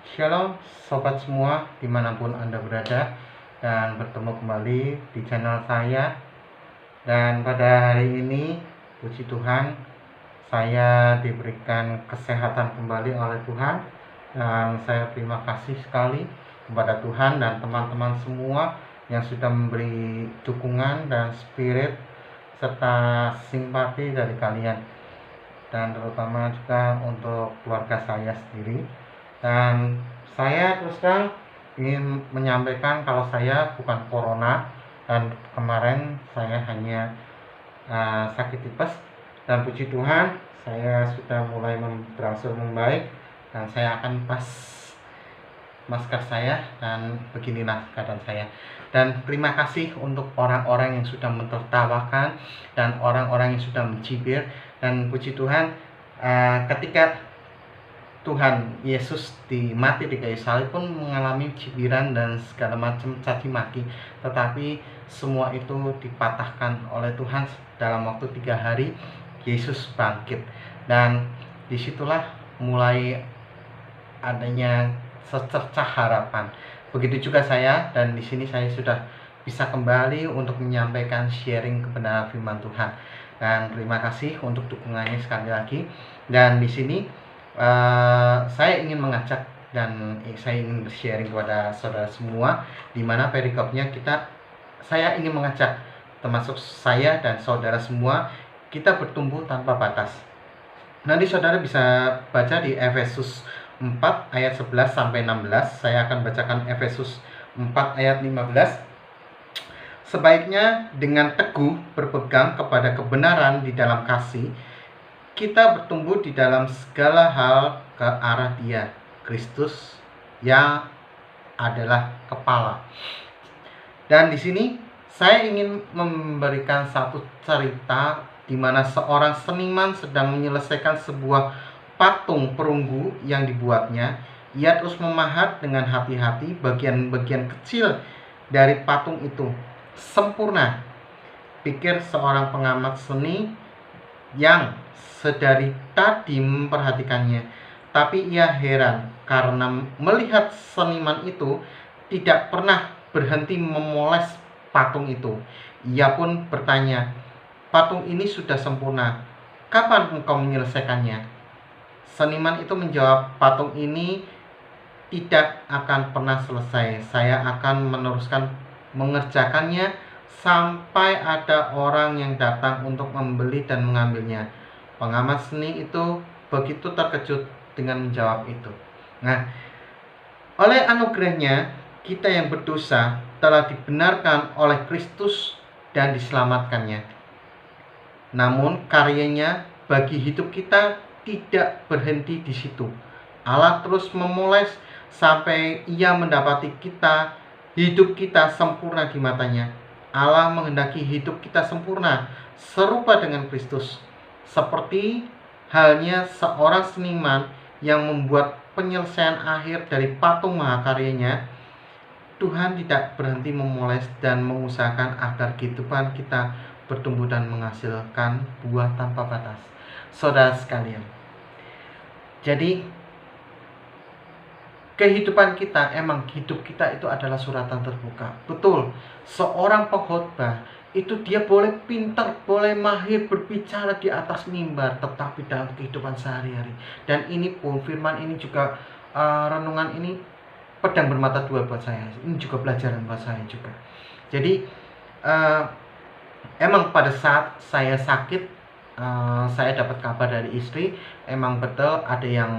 Shalom sobat semua dimanapun Anda berada, dan bertemu kembali di channel saya. Dan pada hari ini puji Tuhan, saya diberikan kesehatan kembali oleh Tuhan. Dan saya terima kasih sekali kepada Tuhan dan teman-teman semua yang sudah memberi dukungan dan spirit serta simpati dari kalian, dan terutama juga untuk keluarga saya sendiri. Dan saya terus terang ingin menyampaikan kalau saya bukan corona, dan kemarin saya hanya sakit tipes, dan puji Tuhan saya sudah mulai berangsur membaik, dan saya akan pas masker saya, dan beginilah keadaan saya. Dan terima kasih untuk orang-orang yang sudah mentertawakan dan orang-orang yang sudah mencibir. Dan puji Tuhan, ketika Tuhan Yesus mati di kayu salib pun mengalami cibiran dan segala macam caci maki, tetapi semua itu dipatahkan oleh Tuhan. Dalam waktu 3 hari Yesus bangkit, dan disitulah mulai adanya secercah harapan. Begitu juga saya, dan di sini saya sudah bisa kembali untuk menyampaikan sharing kebenaran firman Tuhan. Dan terima kasih untuk dukungannya sekali lagi. Dan di sini saya ingin mengajak dan saya ingin sharing kepada saudara semua, di mana perikopnya saya ingin mengajak termasuk saya dan saudara semua, kita bertumbuh tanpa batas. Nanti saudara bisa baca di Efesus 4 ayat 11 sampai 16. Saya akan bacakan Efesus 4 ayat 15. Sebaiknya dengan teguh berpegang kepada kebenaran di dalam kasih, kita bertumbuh di dalam segala hal ke arah Dia, Kristus, yang adalah kepala. Dan di sini saya ingin memberikan satu cerita di mana seorang seniman sedang menyelesaikan sebuah patung perunggu yang dibuatnya. Ia terus memahat dengan hati-hati bagian-bagian kecil dari patung itu sempurna, pikir seorang pengamat seni yang sedari tadi memperhatikannya. Tapi ia heran karena melihat seniman itu tidak pernah berhenti memoles patung itu. Ia pun bertanya, "Patung ini sudah sempurna, kapan engkau menyelesaikannya?" Seniman itu menjawab, "Patung ini tidak akan pernah selesai. Saya akan meneruskan mengerjakannya sampai ada orang yang datang untuk membeli dan mengambilnya." Pengamat seni itu begitu terkejut dengan menjawab itu. Nah, oleh anugerahnya kita yang berdosa telah dibenarkan oleh Kristus dan diselamatkannya. Namun karyanya bagi hidup kita tidak berhenti di situ. Allah terus memoles sampai Ia mendapati hidup kita sempurna di matanya. Allah menghendaki hidup kita sempurna, serupa dengan Kristus. Seperti halnya seorang seniman yang membuat penyelesaian akhir dari patung mahakaryanya, Tuhan tidak berhenti memoles dan mengusahakan agar kehidupan kita bertumbuh dan menghasilkan buah tanpa batas. Saudara sekalian, jadi kehidupan kita, hidup kita itu adalah suratan terbuka. Betul, seorang pengkhotbah itu dia boleh pintar, boleh mahir berbicara di atas mimbar, tetapi dalam kehidupan sehari-hari. Dan ini pun firman ini juga renungan ini pedang bermata dua buat saya. Ini juga pelajaran buat saya juga. Jadi emang pada saat saya sakit, saya dapat kabar dari istri, emang betul ada yang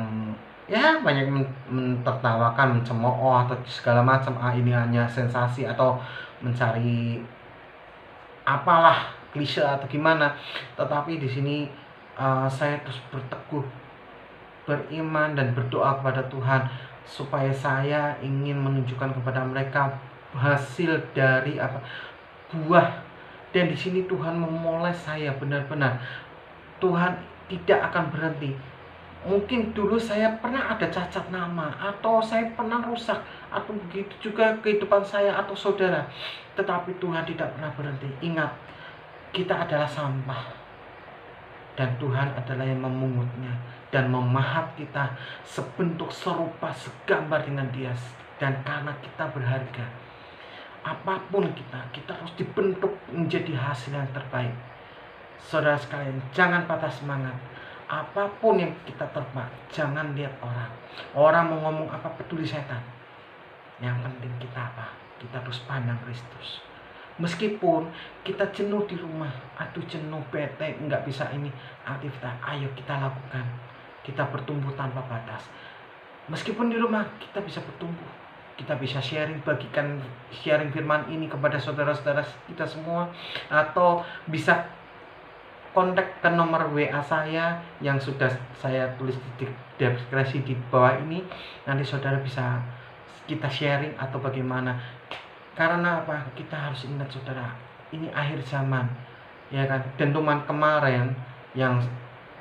banyak mentertawakan, mencemooh atau segala macam, ini hanya sensasi atau mencari apalah klise atau gimana. Tetapi di sini saya terus berteguh beriman dan berdoa kepada Tuhan supaya saya ingin menunjukkan kepada mereka hasil dari buah. Dan di sini Tuhan memoles saya benar-benar. Tuhan tidak akan berhenti. Mungkin dulu saya pernah ada cacat nama, atau saya pernah rusak, atau begitu juga kehidupan saya atau saudara. Tetapi Tuhan tidak pernah berhenti. Ingat, kita adalah sampah. dan Tuhan adalah yang memungutnya dan memahat kita sebentuk serupa segambar dengan Dia. Dan karena kita berharga, apapun kita harus dibentuk menjadi hasil yang terbaik. Saudara sekalian, jangan patah semangat. Apapun yang kita terima, jangan lihat orang. Orang mau ngomong apa, peduli setan. Yang penting kita apa? Kita terus pandang Kristus. Meskipun kita jenuh di rumah, aduh jenuh, bete, nggak bisa ini aktivitas, ayo kita lakukan. Kita bertumbuh tanpa batas. Meskipun di rumah kita bisa bertumbuh, kita bisa bagikan sharing firman ini kepada saudara-saudara kita semua, atau bisa kontak ke nomor WA saya yang sudah saya tulis di deskripsi di bawah ini. Nanti saudara bisa kita sharing atau bagaimana. Karena apa? Kita harus ingat saudara, ini akhir zaman, ya kan? Dentuman kemarin yang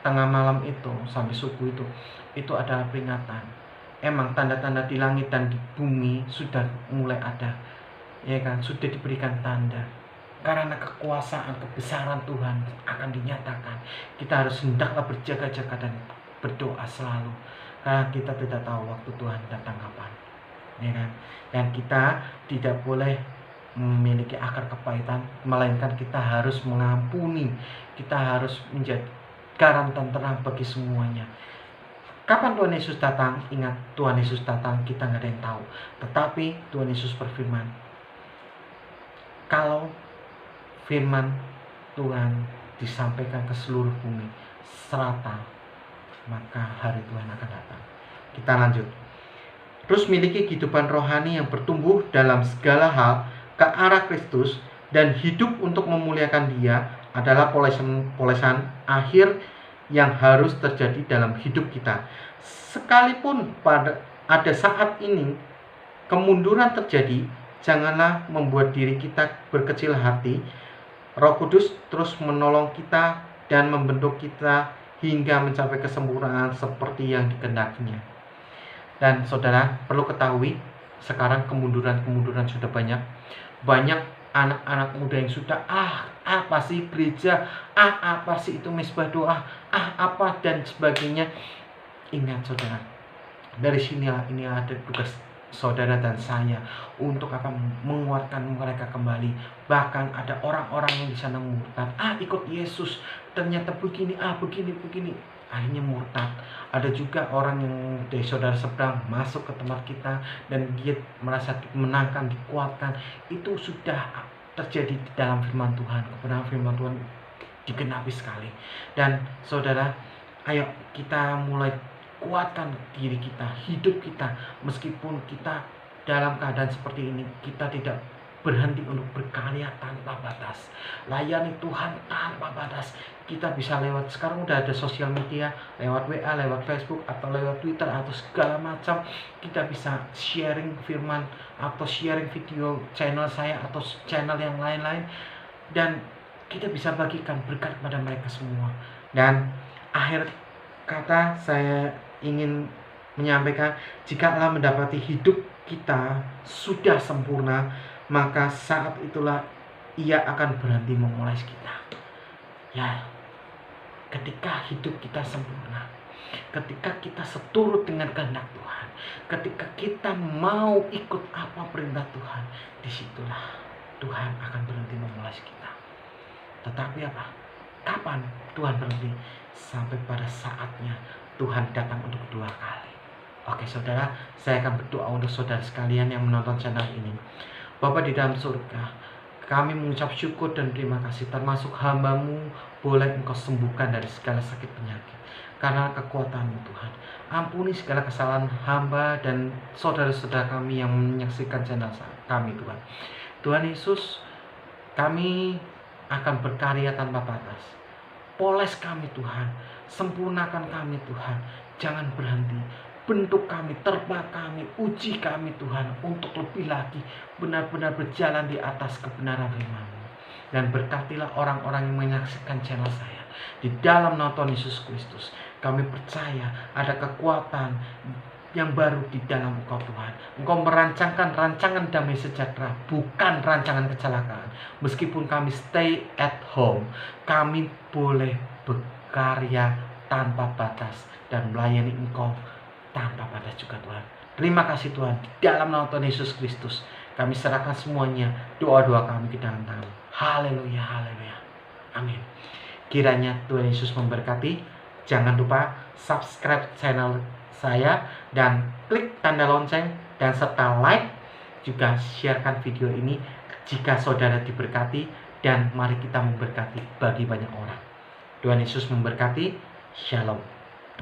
tengah malam itu sampai subuh itu adalah peringatan. Emang tanda-tanda di langit dan di bumi sudah mulai ada, ya kan? Sudah diberikan tanda. Karena kekuasaan, kebesaran Tuhan akan dinyatakan. Kita harus hendaklah berjaga-jaga dan berdoa selalu, karena kita tidak tahu waktu Tuhan datang kapan, ya kan? Dan kita tidak boleh memiliki akar kepahitan, melainkan kita harus mengampuni. Kita harus menjadi garam dan terang bagi semuanya. Kapan Tuhan Yesus datang? Ingat, Tuhan Yesus datang kita nggak ada yang tahu. Tetapi Tuhan Yesus berfirman, kalau firman Tuhan disampaikan ke seluruh bumi serata, maka hari Tuhan akan datang. Kita lanjut. Terus miliki kehidupan rohani yang bertumbuh dalam segala hal ke arah Kristus dan hidup untuk memuliakan Dia adalah polesan akhir yang harus terjadi dalam hidup kita. Sekalipun ada saat ini kemunduran terjadi, janganlah membuat diri kita berkecil hati. Roh Kudus terus menolong kita dan membentuk kita hingga mencapai kesempurnaan seperti yang dikehendakinya. Dan saudara perlu ketahui, sekarang kemunduran sudah banyak. Banyak anak-anak muda yang sudah apa sih gereja, apa sih itu mesbah doa, apa dan sebagainya. Ingat saudara, dari sinilah ini ada tugas saudara dan saya untuk menguatkan mereka kembali. Bahkan ada orang-orang yang di sana murtad, ikut Yesus ternyata begini, begini, akhirnya murtad. Ada juga orang yang dari saudara seberang masuk ke tempat kita dan dia merasa dimenangkan, dikuatkan. Itu sudah terjadi di dalam firman Tuhan. Kebenaran firman Tuhan digenapi sekali. Dan saudara, ayo kita mulai kuatkan diri kita, hidup kita. Meskipun kita dalam keadaan seperti ini, kita tidak berhenti untuk berkarya tanpa batas. Layani Tuhan tanpa batas. Kita bisa lewat, sekarang udah ada sosial media, lewat WA, lewat Facebook, atau lewat Twitter, atau segala macam. Kita bisa sharing firman, atau sharing video channel saya, atau channel yang lain-lain. Dan kita bisa bagikan berkat kepada mereka semua. Dan akhir kata saya ingin menyampaikan, jikalau mendapati hidup kita sudah sempurna, maka saat itulah Ia akan berhenti memoles kita. Ya, ketika hidup kita sempurna, ketika kita seturut dengan kehendak Tuhan, ketika kita mau ikut apa perintah Tuhan, disitulah Tuhan akan berhenti memoles kita. Tetapi apa? Kapan Tuhan berhenti? Sampai pada saatnya Tuhan datang untuk kedua kali. Oke saudara, saya akan berdoa untuk saudara sekalian yang menonton channel ini. Bapa di dalam surga, kami mengucap syukur dan terima kasih, termasuk hamba-Mu, boleh Engkau sembuhkan dari segala sakit penyakit karena kekuatan-Mu Tuhan. Ampuni segala kesalahan hamba dan saudara-saudara kami yang menyaksikan channel kami Tuhan. Tuhan Yesus, kami akan berkarya tanpa batas. Poles kami Tuhan, sempurnakan kami Tuhan, jangan berhenti. Bentuk kami, terpa kami, uji kami Tuhan, untuk lebih lagi benar-benar berjalan di atas kebenaran firman-Mu. Dan berkatilah orang-orang yang menyaksikan channel saya. Di dalam nama Tuhan Yesus Kristus, kami percaya ada kekuatan yang baru di dalam Engkau Tuhan. Engkau merancangkan rancangan damai sejahtera, bukan rancangan kecelakaan. Meskipun kami stay at home, kami boleh bekerja berkarya tanpa batas dan melayani Engkau tanpa batas juga Tuhan. Terima kasih Tuhan, di dalam nama Tuhan Yesus Kristus kami serahkan semuanya, doa-doa kami ke dalam tangan. Haleluya, haleluya, amin. Kiranya Tuhan Yesus memberkati. Jangan lupa subscribe channel saya dan klik tanda lonceng dan serta like, juga sharekan video ini jika saudara diberkati, dan mari kita memberkati bagi banyak orang. Tuhan Yesus memberkati. Shalom.